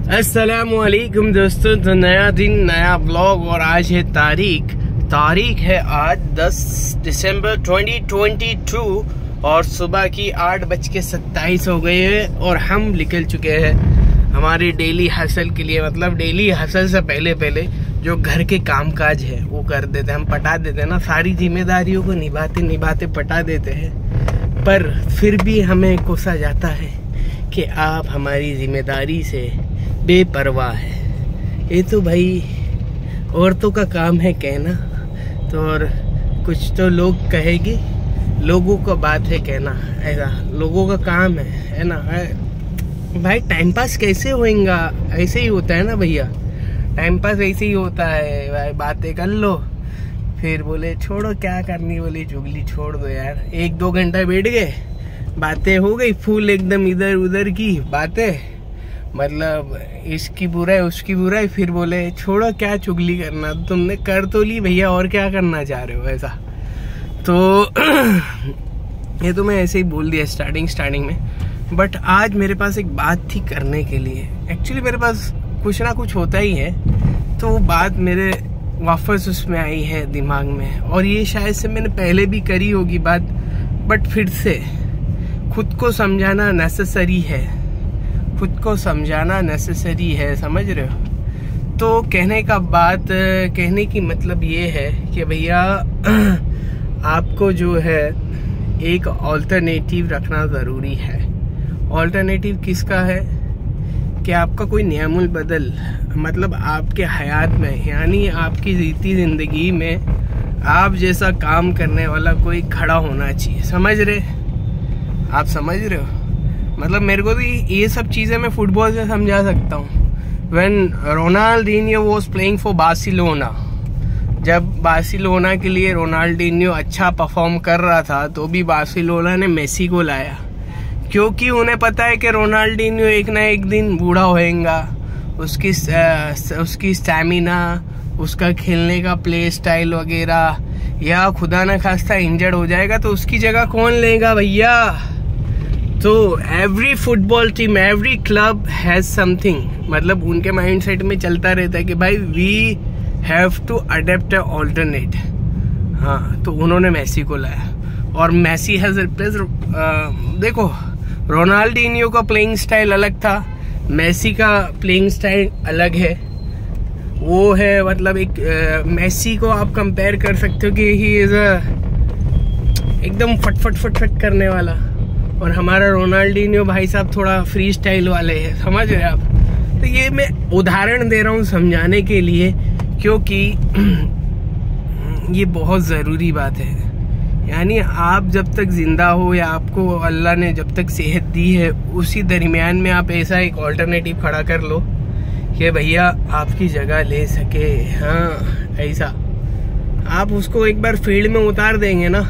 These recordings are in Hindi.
अस्सलामुअलैकुम दोस्तों। तो नया दिन नया ब्लॉग और आज है तारीख है आज 10 दिसंबर 2022 और सुबह की 8:27 हो गई है और हम निकल चुके हैं हमारी डेली हसल के लिए। मतलब डेली हसल से पहले जो घर के कामकाज है वो कर देते हैं, हम पटा देते हैं ना, सारी जिम्मेदारियों को निभाते पटा देते हैं। पर फिर भी हमें कोसा जाता है कि आप हमारी जिम्मेदारी से बेपरवाह है। ये तो भाई औरतों का काम है कहना, तो और कुछ तो लोग कहेगी, लोगों का बात है कहना, ऐसा लोगों का काम है ना भाई। टाइम पास कैसे होएगा? ऐसे ही होता है ना भैया, टाइम पास ऐसे ही होता है भाई। बातें कर लो फिर बोले छोड़ो क्या करनी, बोले चुगली छोड़ दो यार। 1-2 घंटा बैठ गए, बातें हो गई फुल एकदम इधर उधर की बातें, मतलब इसकी बुराई उसकी बुराई, फिर बोले छोड़ो क्या चुगली करना, तुमने कर तो ली भैया और क्या करना चाह रहे हो ऐसा। तो ये तो मैं ऐसे ही बोल दिया स्टार्टिंग में। बट आज मेरे पास एक बात थी करने के लिए। एक्चुअली मेरे पास कुछ ना कुछ होता ही है, तो वो बात मेरे वापस उसमें आई है दिमाग में। और ये शायद से मैंने पहले भी करी होगी बात, बट फिर से खुद को समझाना नेसेसरी है, समझ रहे हो। तो कहने की मतलब ये है कि भैया आपको जो है एक ऑल्टरनेटिव रखना ज़रूरी है। ऑल्टरनेटिव किसका है कि आपका कोई नियमुल बदल, मतलब आपके हयात में, यानी आपकी जीती ज़िंदगी में आप जैसा काम करने वाला कोई खड़ा होना चाहिए। आप समझ रहे हो? मतलब मेरे को तो ये सब चीज़ें मैं फुटबॉल से समझा सकता हूँ। When Ronaldinho was playing for Barcelona, जब बार्सिलोना के लिए रोनाल्डिन्हो अच्छा परफॉर्म कर रहा था तो भी बार्सिलोना ने मेसी को लाया, क्योंकि उन्हें पता है कि रोनाल्डिन्हो एक ना एक दिन बूढ़ा होएगा। उसकी स्टैमिना, उसका खेलने का प्ले स्टाइल वगैरह, या खुदा न खास्ता इंजर्ड हो जाएगा तो उसकी जगह कौन लेगा भैया। तो every football team, every club has something, मतलब उनके माइंडसेट में चलता रहता है कि भाई we have to adapt a alternate. हाँ, तो उन्होंने मेसी को लाया और मेसी हैज रिप्लेस। देखो रोनाल्डिन्हो का प्लेइंग स्टाइल अलग था, मेसी का प्लेइंग स्टाइल अलग है। वो है मतलब एक मेसी को आप कंपेयर कर सकते हो कि ही इज एकदम फट करने वाला, और हमारा रोनाल्डिन्हो भाई साहब थोड़ा फ्री स्टाइल वाले हैं, समझ रहे आप। तो ये मैं उदाहरण दे रहा हूँ समझाने के लिए, क्योंकि ये बहुत ज़रूरी बात है। यानी आप जब तक जिंदा हो या आपको अल्लाह ने जब तक सेहत दी है, उसी दरमियान में आप ऐसा एक ऑल्टरनेटिव खड़ा कर लो कि भैया आपकी जगह ले सके। हाँ, ऐसा आप उसको एक बार फील्ड में उतार देंगे ना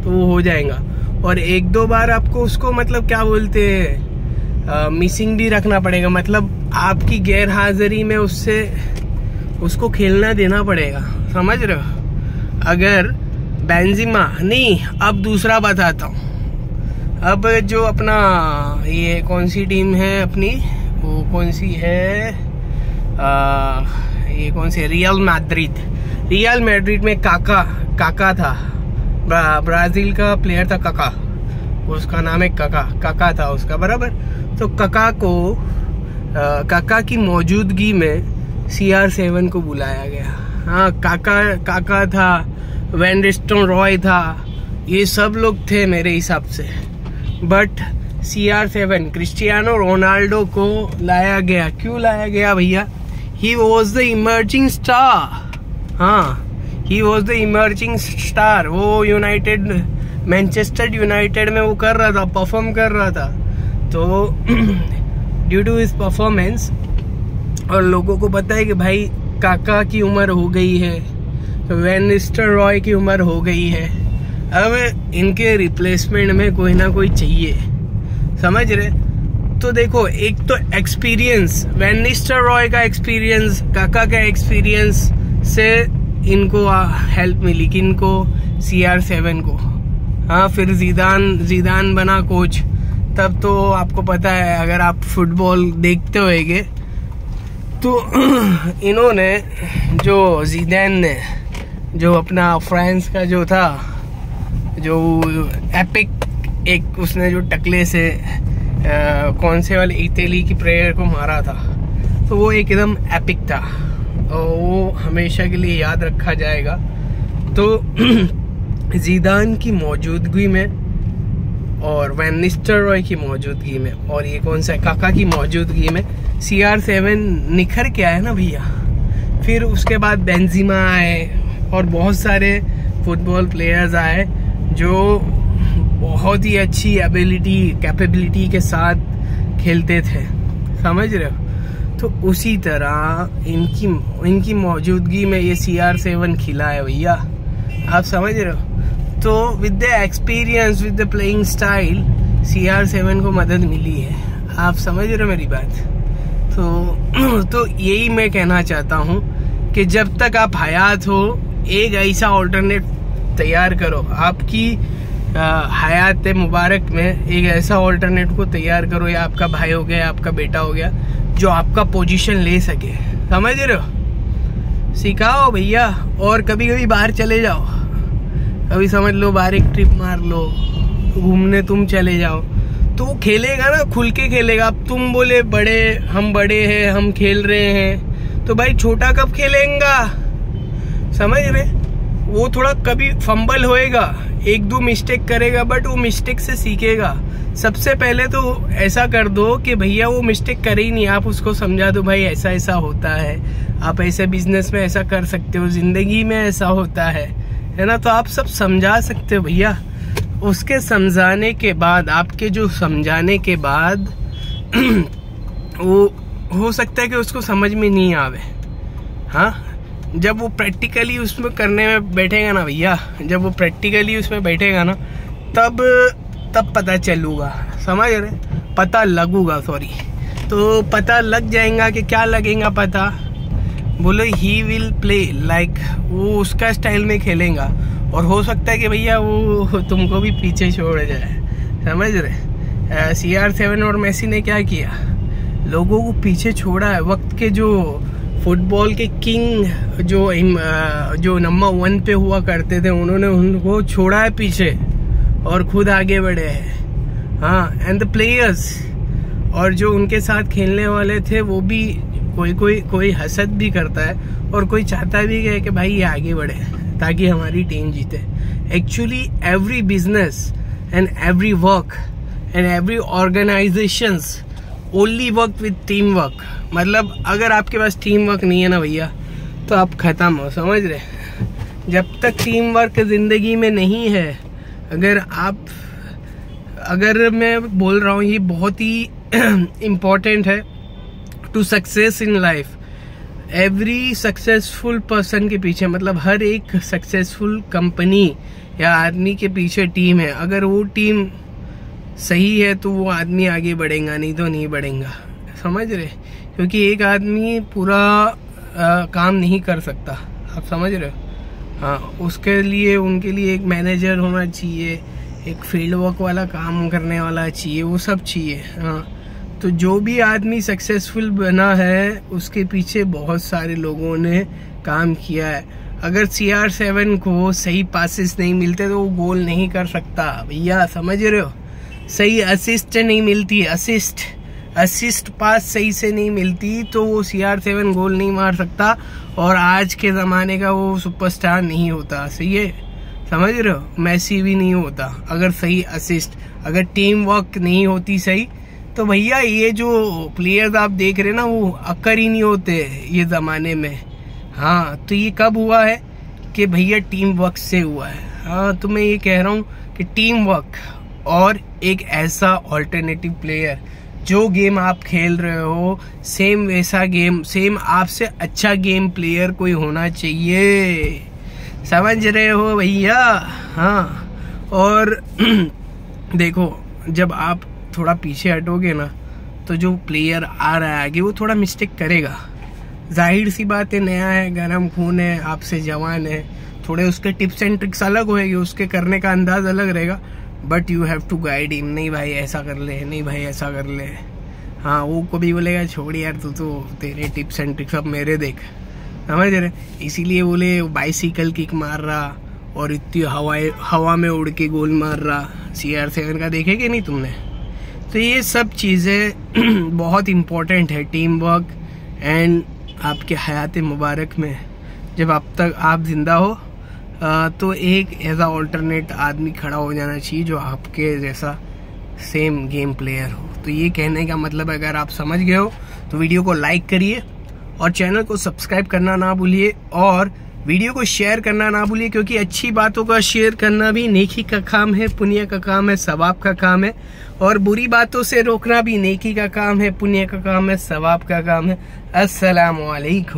तो वो हो जाएगा। और 1-2 बार आपको उसको मतलब क्या बोलते हैं, मिसिंग भी रखना पड़ेगा, मतलब आपकी गैर हाजिरी में उसको खेलना देना पड़ेगा, समझ रहे हो। अगर बेंजिमा नहीं, अब दूसरा बताता हूँ। अब जो अपना ये कौन सी टीम है अपनी, वो कौन सी है, ये कौन सी, रियल मैड्रिड में काका था, ब्राजील का प्लेयर था काका, उसका नाम है काका था उसका, बराबर। तो काका की मौजूदगी में CR7 को बुलाया गया। हाँ, काका था, वैन निस्टेलरॉय था, ये सब लोग थे मेरे हिसाब से। बट CR7 क्रिस्टियानो रोनाल्डो को लाया गया। क्यों लाया गया भैया? He was the emerging star. हाँ, he was the emerging star. वो मैनचेस्टर यूनाइटेड में वो कर रहा था, परफॉर्म कर रहा था। तो ड्यू टू हिज परफॉर्मेंस, और लोगों को पता है कि भाई काका की उम्र हो गई है, वैन निस्टेलरॉय की उम्र हो गई है, अब इनके रिप्लेसमेंट में कोई ना कोई चाहिए, समझ रहे। तो देखो, एक तो एक्सपीरियंस, वैन निस्टेलरॉय का एक्सपीरियंस, काका का एक्सपीरियंस से इनको हेल्प मिली, किनको, CR7 को। हाँ, फिर जीदान बना कोच। तब तो आपको पता है, अगर आप फुटबॉल देखते होंगे तो इन्होंने जो ज़ीदान ने जो अपना फ्रांस का जो था जो एपिक एक उसने जो टकले से कौन से वाले इटली की प्लेयर को मारा था, तो वो एकदम एपिक था और वो हमेशा के लिए याद रखा जाएगा। तो ज़ीदान की मौजूदगी में और वैन निस्टेलरॉय की मौजूदगी में और ये कौन सा काका की मौजूदगी में CR7 निखर के आया ना भैया। फिर उसके बाद बेंजिमा आए और बहुत सारे फुटबॉल प्लेयर्स आए जो बहुत ही अच्छी कैपेबिलिटी के साथ खेलते थे, समझ रहे हो। तो उसी तरह इनकी मौजूदगी में ये CR7 खिला है भैया, आप समझ रहे हो। तो with the experience, with the playing style, CR7 को मदद मिली है, आप समझ रहे हो मेरी बात। तो यही मैं कहना चाहता हूँ कि जब तक आप हयात हो एक ऐसा ऑल्टरनेट तैयार करो, आपकी हयात मुबारक में एक ऐसा ऑल्टरनेट को तैयार करो, या आपका भाई हो गया, आपका बेटा हो गया, जो आपका पोजीशन ले सके, समझ रहे हो। सिखाओ भैया, और कभी कभी बाहर चले जाओ, अभी समझ लो बाहर एक ट्रिप मार लो, घूमने तुम चले जाओ, तो वो खेलेगा ना, खुल के खेलेगा। अब तुम बोले हम बड़े हैं, हम खेल रहे हैं, तो भाई छोटा कब खेलेगा, समझ रहे। वो थोड़ा कभी फंबल होएगा, एक दो मिस्टेक करेगा, बट वो मिस्टेक से सीखेगा। सबसे पहले तो ऐसा कर दो कि भैया वो मिस्टेक करे ही नहीं, आप उसको समझा दो भाई ऐसा ऐसा होता है, आप ऐसे बिजनेस में ऐसा कर सकते हो, जिंदगी में ऐसा होता है ना। तो आप सब समझा सकते हो भैया। उसके समझाने के बाद, आपके जो समझाने के बाद वो हो सकता है कि उसको समझ में नहीं आवे। हाँ, जब वो प्रैक्टिकली उसमें करने में बैठेगा ना भैया, जब वो प्रैक्टिकली उसमें बैठेगा ना, तब पता चलूगा, समझ रहे, पता लगूगा, सॉरी। तो पता लग जाएगा कि क्या लगेगा पता, बोलो ही विल प्ले लाइक, वो उसका स्टाइल में खेलेगा। और हो सकता है कि भैया वो तुमको भी पीछे छोड़ जाए, समझ रहे। CR7 और मेसी ने क्या किया, लोगों को पीछे छोड़ा है। वक्त के जो फुटबॉल के किंग जो नंबर 1 पे हुआ करते थे, उन्होंने उनको छोड़ा है पीछे और खुद आगे बढ़े हैं। हाँ, एंड द प्लेयर्स और जो उनके साथ खेलने वाले थे, वो भी कोई हसद भी करता है और कोई चाहता भी है कि भाई ये आगे बढ़े ताकि हमारी टीम जीते। Actually every business and every work and every organisations only work with team work. मतलब अगर आपके पास टीम वर्क नहीं है ना भैया, तो आप खत्म हो, समझ रहे। जब तक टीम वर्क जिंदगी में नहीं है, अगर मैं बोल रहा हूँ, ये बहुत ही इम्पोर्टेंट है to success in life. Every successful person के पीछे, मतलब हर एक सक्सेसफुल कंपनी या आदमी के पीछे टीम है। अगर वो टीम सही है तो वो आदमी आगे बढ़ेगा, नहीं तो नहीं बढ़ेगा, समझ रहे। क्योंकि एक आदमी पूरा काम नहीं कर सकता, आप समझ रहे हो। हाँ, उसके लिए उनके लिए एक मैनेजर होना चाहिए, एक फील्ड वर्क वाला काम करने वाला चाहिए, वो सब चाहिए। हाँ, तो जो भी आदमी सक्सेसफुल बना है, उसके पीछे बहुत सारे लोगों ने काम किया है। अगर CR7 को सही पासेस नहीं मिलते तो वो गोल नहीं कर सकता भैया, समझ रहे हो। सही असिस्ट नहीं मिलती, असिस्ट पास सही से नहीं मिलती, तो वो CR7 गोल नहीं मार सकता और आज के ज़माने का वो सुपरस्टार नहीं होता, सही है, समझ रहे हो। मैसी भी नहीं होता अगर सही असिस्ट, अगर टीम वर्क नहीं होती सही, तो भैया ये जो प्लेयर्स आप देख रहे हैं ना, वो अक्कर ही नहीं होते ये ज़माने में। हाँ, तो ये कब हुआ है कि भैया टीम वर्क से हुआ है। हाँ, तो मैं ये कह रहा हूँ कि टीम वर्क और एक ऐसा ऑल्टरनेटिव प्लेयर, जो गेम आप खेल रहे हो सेम वैसा गेम, सेम आपसे अच्छा गेम प्लेयर कोई होना चाहिए, समझ रहे हो भैया। हाँ, और देखो, जब आप थोड़ा पीछे हटोगे ना, तो जो प्लेयर आ रहा है आगे, वो थोड़ा मिस्टेक करेगा, जाहिर सी बात है। नया है, गरम खून है, आपसे जवान है, थोड़े उसके टिप्स एंड ट्रिक्स अलग होएगी, उसके करने का अंदाज अलग रहेगा, but you have to guide him. नहीं भाई ऐसा कर ले, नहीं भाई ऐसा कर ले, हाँ वो को भी बोलेगा छोड़ यार तू तो तेरे टिप्स एंड ट्रिक्स अब मेरे देख, समझ रहे। इसीलिए बोले बाइसिकल किक मार रहा और इतनी हवा में उड़ के गोल मार रहा। CR7 का देखे कि नहीं तुमने। तो ये सब चीज़ें बहुत इम्पोर्टेंट है, टीम वर्क एंड आपके हयात मुबारक में जब अब तक आप जिंदा हो तो एक ऐसा ऑल्टरनेट आदमी खड़ा हो जाना चाहिए जो आपके जैसा सेम गेम प्लेयर हो। तो ये कहने का मतलब अगर आप समझ गए हो तो वीडियो को लाइक करिए और चैनल को सब्सक्राइब करना ना भूलिए और वीडियो को शेयर करना ना भूलिए, क्योंकि अच्छी बातों का शेयर करना भी नेकी का काम है, पुण्य का काम है, सवाब का काम है। और बुरी बातों से रोकना भी नेकी का काम है, पुण्य का काम है, सवाब का काम है। अस्सलामु अलैकुम।